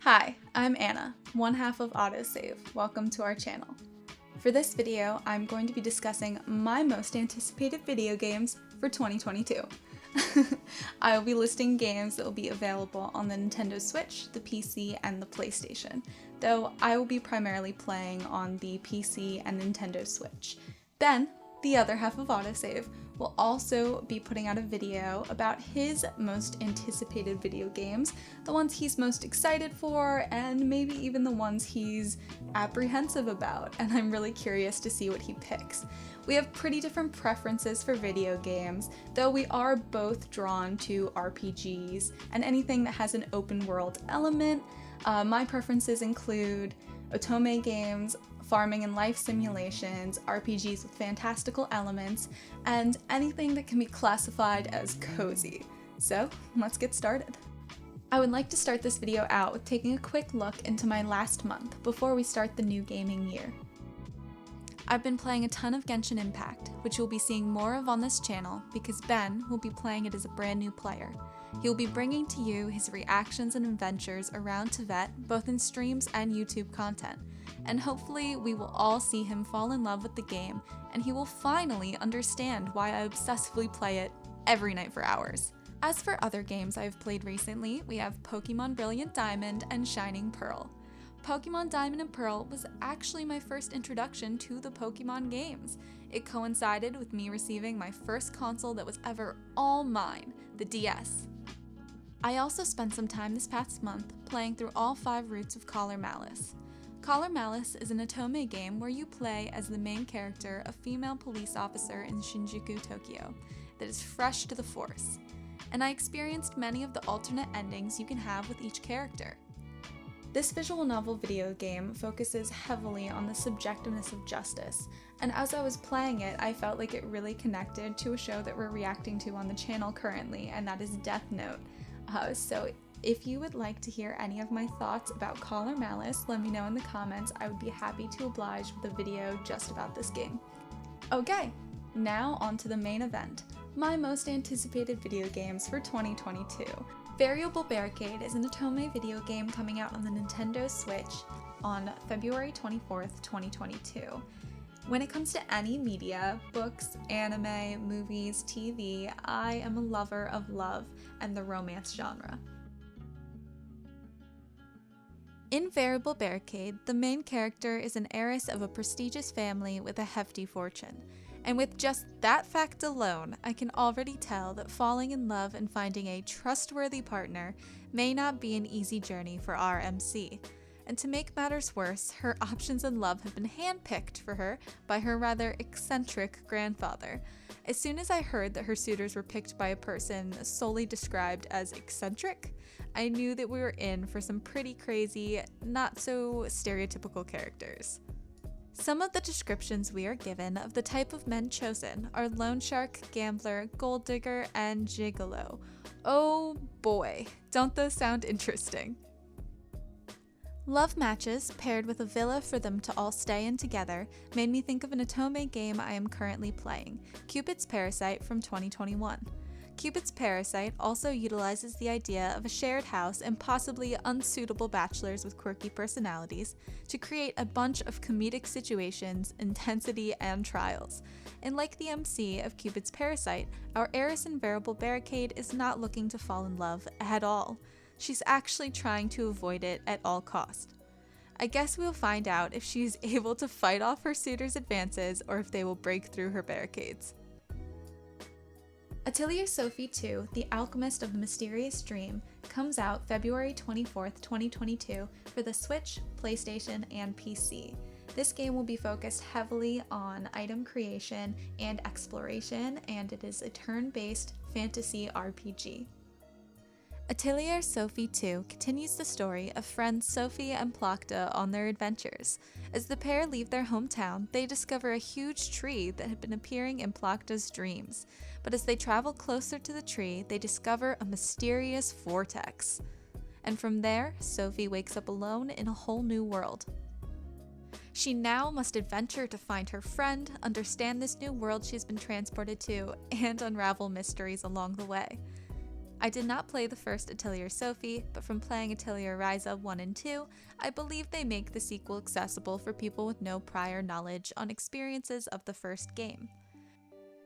Hi, I'm Anna, one half of AutoSave. Welcome to our channel. For this video, I'm going to be discussing my most anticipated video games for 2022. I will be listing games that will be available on the Nintendo Switch, the PC, and the PlayStation, though I will be primarily playing on the PC and Nintendo Switch. Ben, the other half of AutoSave, will also be putting out a video about his most anticipated video games, the ones he's most excited for, and maybe even the ones he's apprehensive about, and I'm really curious to see what he picks. We have pretty different preferences for video games, though we are both drawn to RPGs and anything that has an open world element. My preferences include otome games, farming and life simulations, RPGs with fantastical elements, and anything that can be classified as cozy. So, let's get started. I would like to start this video out with taking a quick look into my last month before we start the new gaming year. I've been playing a ton of Genshin Impact, which you'll be seeing more of on this channel because Ben will be playing it as a brand new player. He'll be bringing to you his reactions and adventures around Tibet, both in streams and YouTube content. And hopefully we will all see him fall in love with the game, and he will finally understand why I obsessively play it every night for hours. As for other games I've played recently, we have Pokemon Brilliant Diamond and Shining Pearl. Pokemon Diamond and Pearl was actually my first introduction to the Pokemon games. It coincided with me receiving my first console that was ever all mine, the DS. I also spent some time this past month playing through all 5 routes of Collar Malice. Collar Malice is an otome game where you play as the main character, a female police officer in Shinjuku, Tokyo, that is fresh to the force. And I experienced many of the alternate endings you can have with each character. This visual novel video game focuses heavily on the subjectiveness of justice, and as I was playing it, I felt like it really connected to a show that we're reacting to on the channel currently, and that is Death Note. So if you would like to hear any of my thoughts about Collar Malice, let me know in the comments. I would be happy to oblige with a video just about this game. Okay, now on to the main event, my most anticipated video games for 2022. Variable Barricade is an otome video game coming out on the Nintendo Switch on February 24th, 2022. When it comes to any media, books, anime, movies, TV, I am a lover of love and the romance genre. In Variable Barricade, the main character is an heiress of a prestigious family with a hefty fortune. And with just that fact alone, I can already tell that falling in love and finding a trustworthy partner may not be an easy journey for our MC. And to make matters worse, her options in love have been handpicked for her by her rather eccentric grandfather. As soon as I heard that her suitors were picked by a person solely described as eccentric, I knew that we were in for some pretty crazy, not so stereotypical characters. Some of the descriptions we are given of the type of men chosen are loan shark, gambler, gold digger, and gigolo. Oh boy, don't those sound interesting? Love matches, paired with a villa for them to all stay in together, made me think of an otome game I am currently playing, Cupid's Parasite from 2021. Cupid's Parasite also utilizes the idea of a shared house and possibly unsuitable bachelors with quirky personalities to create a bunch of comedic situations, intensity, and trials. And like the MC of Cupid's Parasite, our heiress in Variable Barricade is not looking to fall in love at all. She's actually trying to avoid it at all cost. I guess we'll find out if she is able to fight off her suitors' advances or if they will break through her barricades. Atelier Sophie 2, The Alchemist of the Mysterious Dream, comes out February 24th, 2022 for the Switch, PlayStation, and PC. This game will be focused heavily on item creation and exploration, and it is a turn-based fantasy RPG. Atelier Sophie 2 continues the story of friends Sophie and Plakta on their adventures. As the pair leave their hometown, they discover a huge tree that had been appearing in Plakta's dreams. But as they travel closer to the tree, they discover a mysterious vortex. And from there, Sophie wakes up alone in a whole new world. She now must adventure to find her friend, understand this new world she's been transported to, and unravel mysteries along the way. I did not play the first Atelier Sophie, but from playing Atelier Ryza 1 and 2, I believe they make the sequel accessible for people with no prior knowledge on experiences of the first game.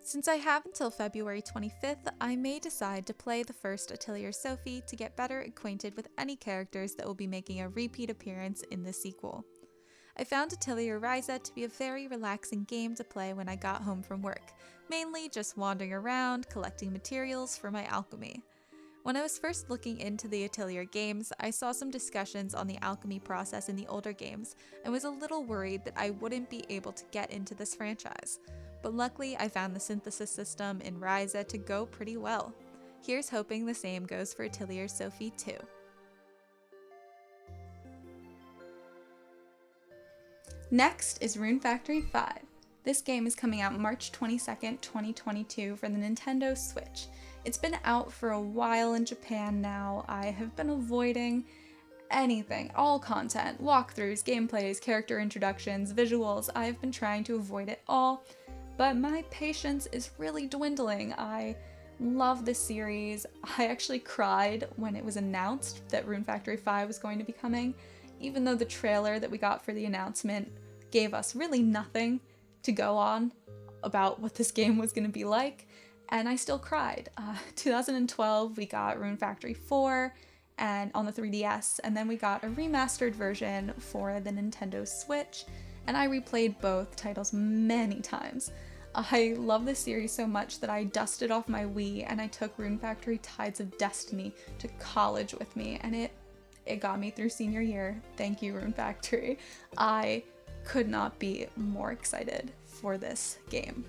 Since I have until February 25th, I may decide to play the first Atelier Sophie to get better acquainted with any characters that will be making a repeat appearance in the sequel. I found Atelier Ryza to be a very relaxing game to play when I got home from work, mainly just wandering around, collecting materials for my alchemy. When I was first looking into the Atelier games, I saw some discussions on the alchemy process in the older games and was a little worried that I wouldn't be able to get into this franchise. But luckily, I found the synthesis system in Ryza to go pretty well. Here's hoping the same goes for Atelier Sophie too. Next is Rune Factory 5. This game is coming out March 22nd, 2022 for the Nintendo Switch. It's been out for a while in Japan now. I have been avoiding anything, all content, walkthroughs, gameplays, character introductions, visuals. I've been trying to avoid it all, but my patience is really dwindling. I love this series. I actually cried when it was announced that Rune Factory 5 was going to be coming, even though the trailer that we got for the announcement gave us really nothing to go on about what this game was going to be like, and I still cried. 2012 we got Rune Factory 4 and on the 3DS, and then we got a remastered version for the Nintendo Switch, and I replayed both titles many times. I love this series so much that I dusted off my Wii and I took Rune Factory Tides of Destiny to college with me, and it got me through senior year. Thank you, Rune Factory. I could not be more excited for this game.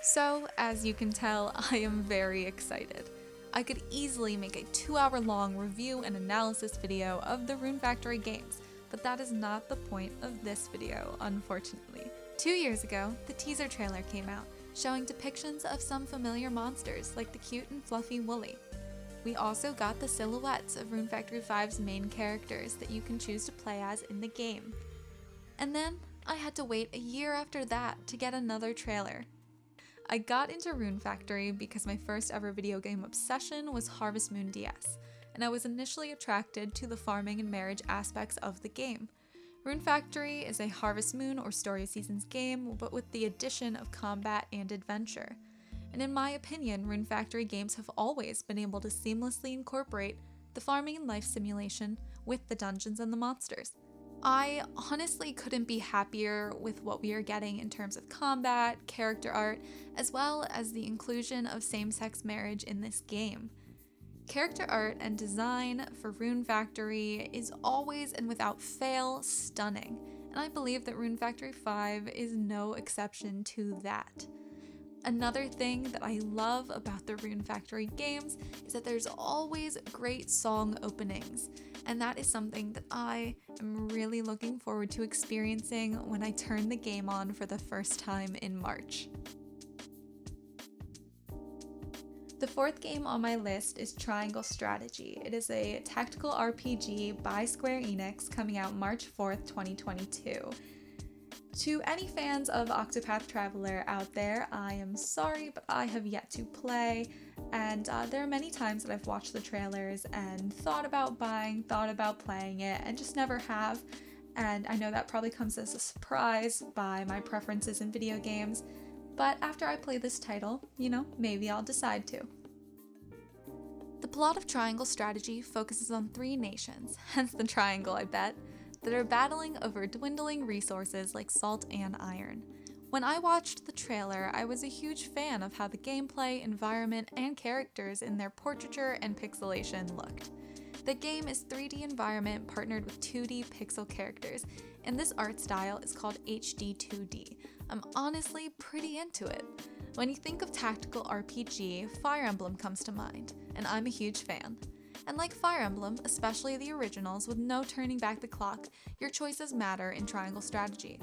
So, as you can tell, I am very excited. I could easily make a 2-hour-long review and analysis video of the Rune Factory games, but that is not the point of this video, unfortunately. 2 years ago, the teaser trailer came out, showing depictions of some familiar monsters like the cute and fluffy Wooly. We also got the silhouettes of Rune Factory 5's main characters that you can choose to play as in the game. And then, I had to wait a year after that to get another trailer. I got into Rune Factory because my first ever video game obsession was Harvest Moon DS, and I was initially attracted to the farming and marriage aspects of the game. Rune Factory is a Harvest Moon or Story of Seasons game, but with the addition of combat and adventure. And in my opinion, Rune Factory games have always been able to seamlessly incorporate the farming and life simulation with the dungeons and the monsters. I honestly couldn't be happier with what we are getting in terms of combat, character art, as well as the inclusion of same-sex marriage in this game. Character art and design for Rune Factory is always and without fail stunning, and I believe that Rune Factory 5 is no exception to that. Another thing that I love about the Rune Factory games is that there's always great song openings, and that is something that I am really looking forward to experiencing when I turn the game on for the first time in March. The fourth game on my list is Triangle Strategy. It is a tactical RPG by Square Enix coming out March 4th, 2022. To any fans of Octopath Traveler out there, I am sorry, but I have yet to play, and there are many times that I've watched the trailers and thought about buying, thought about playing it, and just never have, and I know that probably comes as a surprise by my preferences in video games, but after I play this title, maybe I'll decide to. The plot of Triangle Strategy focuses on 3 nations, hence the triangle, I bet, that are battling over dwindling resources like salt and iron. When I watched the trailer, I was a huge fan of how the gameplay, environment, and characters in their portraiture and pixelation looked. The game is 3D environment partnered with 2D pixel characters, and this art style is called HD 2D. I'm honestly pretty into it. When you think of tactical RPG, Fire Emblem comes to mind, and I'm a huge fan. And like Fire Emblem, especially the originals with no turning back the clock, your choices matter in Triangle Strategy.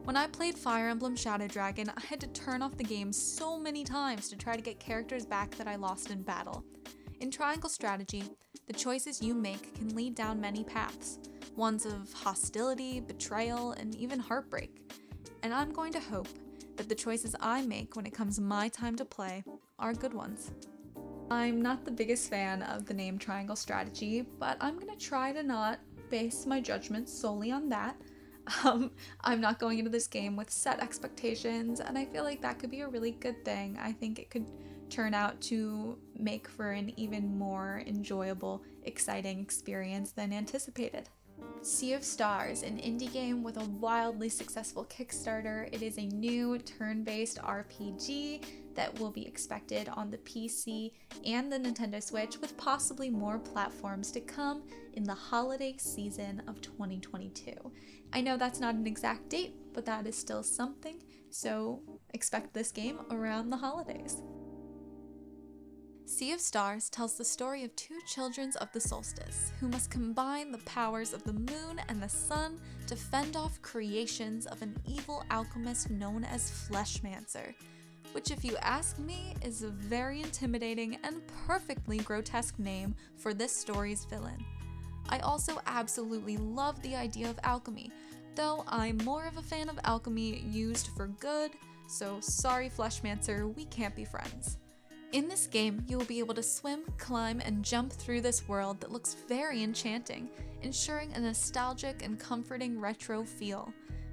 When I played Fire Emblem Shadow Dragon, I had to turn off the game so many times to try to get characters back that I lost in battle. In Triangle Strategy, the choices you make can lead down many paths, ones of hostility, betrayal, and even heartbreak. And I'm going to hope that the choices I make when it comes my time to play are good ones. I'm not the biggest fan of the name triangle strategy, but I'm gonna try to not base my judgments solely on that. I'm not going into this game with set expectations, and I feel like that could be a really good thing. I think it could turn out to make for an even more enjoyable, exciting experience than anticipated. Sea of Stars, an indie game with a wildly successful Kickstarter. It is a new turn-based RPG that will be expected on the PC and the Nintendo Switch, with possibly more platforms to come in the holiday season of 2022. I know that's not an exact date, but that is still something, so expect this game around the holidays. Sea of Stars tells the story of two children of the solstice who must combine the powers of the moon and the sun to fend off creations of an evil alchemist known as Fleshmancer, which, if you ask me, is a very intimidating and perfectly grotesque name for this story's villain. I also absolutely love the idea of alchemy, though I'm more of a fan of alchemy used for good, so sorry Fleshmancer, we can't be friends. In this game, you will be able to swim, climb, and jump through this world that looks very enchanting, ensuring a nostalgic and comforting retro feel.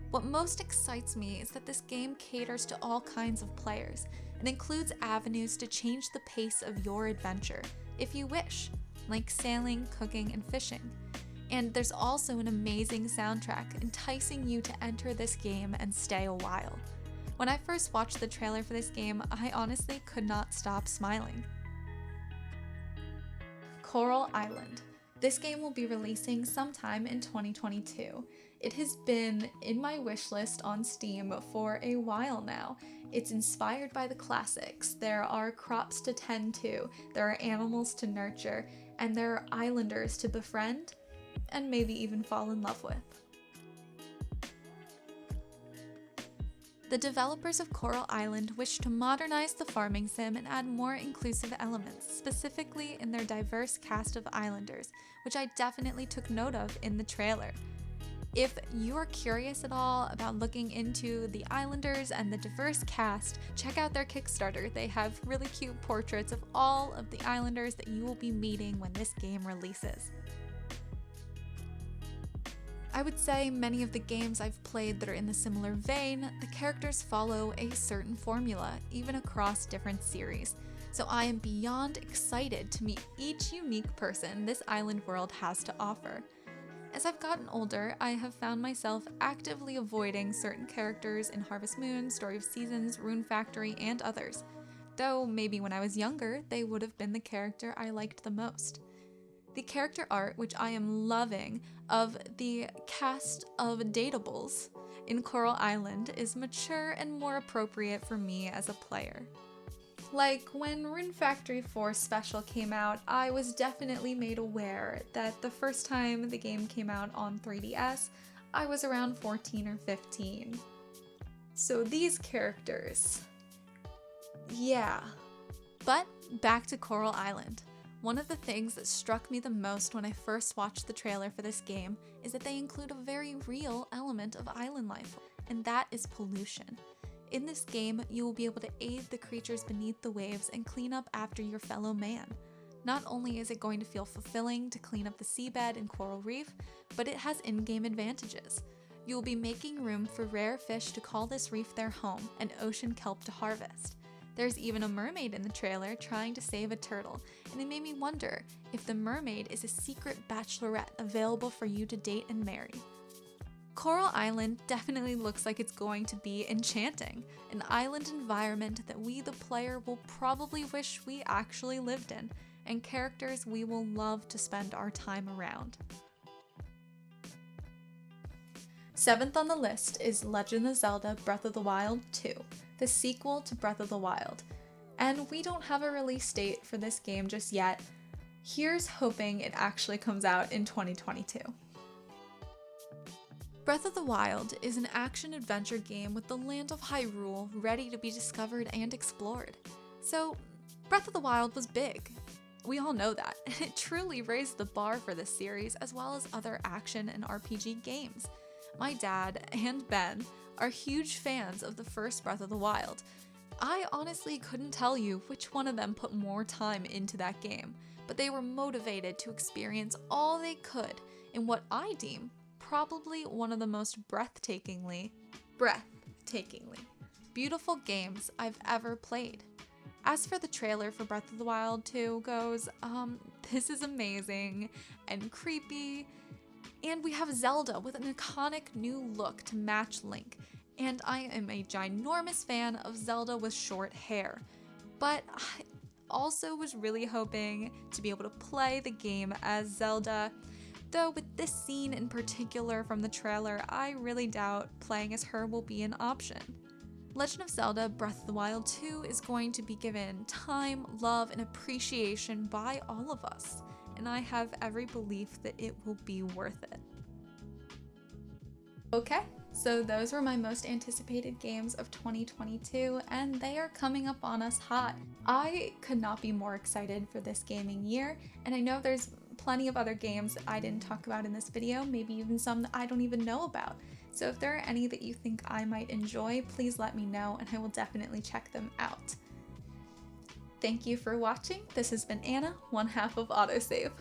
What most excites me is that this game caters to all kinds of players and includes avenues to change the pace of your adventure, if you wish, like sailing, cooking, and fishing. And there's also an amazing soundtrack enticing you to enter this game and stay a while. When I first watched the trailer for this game, I honestly could not stop smiling. Coral Island. This game will be releasing sometime in 2022. It has been in my wishlist on Steam for a while now. It's inspired by the classics. There are crops to tend to, there are animals to nurture, and there are islanders to befriend, and maybe even fall in love with. The developers of Coral Island wish to modernize the farming sim and add more inclusive elements, specifically in their diverse cast of islanders, which I definitely took note of in the trailer. If you're curious at all about looking into the islanders and the diverse cast, check out their Kickstarter. They have really cute portraits of all of the islanders that you will be meeting when this game releases. I would say many of the games I've played that are in the similar vein, the characters follow a certain formula, even across different series. So I am beyond excited to meet each unique person this island world has to offer. As I've gotten older, I have found myself actively avoiding certain characters in Harvest Moon, Story of Seasons, Rune Factory, and others, though maybe when I was younger, they would have been the character I liked the most. The character art, which I am loving, of the cast of dateables in Coral Island is mature and more appropriate for me as a player. Like when Rune Factory 4 Special came out, I was definitely made aware that the first time the game came out on 3DS, I was around 14 or 15. So these characters, yeah. But back to Coral Island. One of the things that struck me the most when I first watched the trailer for this game is that they include a very real element of island life, and that is pollution. In this game, you will be able to aid the creatures beneath the waves and clean up after your fellow man. Not only is it going to feel fulfilling to clean up the seabed and coral reef, but it has in-game advantages. You will be making room for rare fish to call this reef their home and ocean kelp to harvest. There's even a mermaid in the trailer trying to save a turtle, and it made me wonder if the mermaid is a secret bachelorette available for you to date and marry. Coral Island definitely looks like it's going to be enchanting, an island environment that we the player will probably wish we actually lived in, and characters we will love to spend our time around. Seventh on the list is Legend of Zelda Breath of the Wild 2. The sequel to Breath of the Wild. And we don't have a release date for this game just yet. Here's hoping it actually comes out in 2022. Breath of the Wild is an action-adventure game with the land of Hyrule ready to be discovered and explored. So, Breath of the Wild was big. We all know that, and it truly raised the bar for this series as well as other action and RPG games. My dad and Ben are huge fans of the first Breath of the Wild, I honestly couldn't tell you which one of them put more time into that game, but they were motivated to experience all they could in what I deem probably one of the most breathtakingly beautiful games I've ever played. As for the trailer for Breath of the Wild 2 goes, this is amazing and creepy, and we have Zelda with an iconic new look to match Link, and I am a ginormous fan of Zelda with short hair, but I also was really hoping to be able to play the game as Zelda, though with this scene in particular from the trailer, I really doubt playing as her will be an option. Legend of Zelda Breath of the Wild 2 is going to be given time, love, and appreciation by all of us, and I have every belief that it will be worth it. Okay, so those were my most anticipated games of 2022, and they are coming up on us hot. I could not be more excited for this gaming year, and I know there's plenty of other games that I didn't talk about in this video, maybe even some that I don't even know about. So if there are any that you think I might enjoy, please let me know and I will definitely check them out. Thank you for watching. This has been Anna, one half of AutoSave.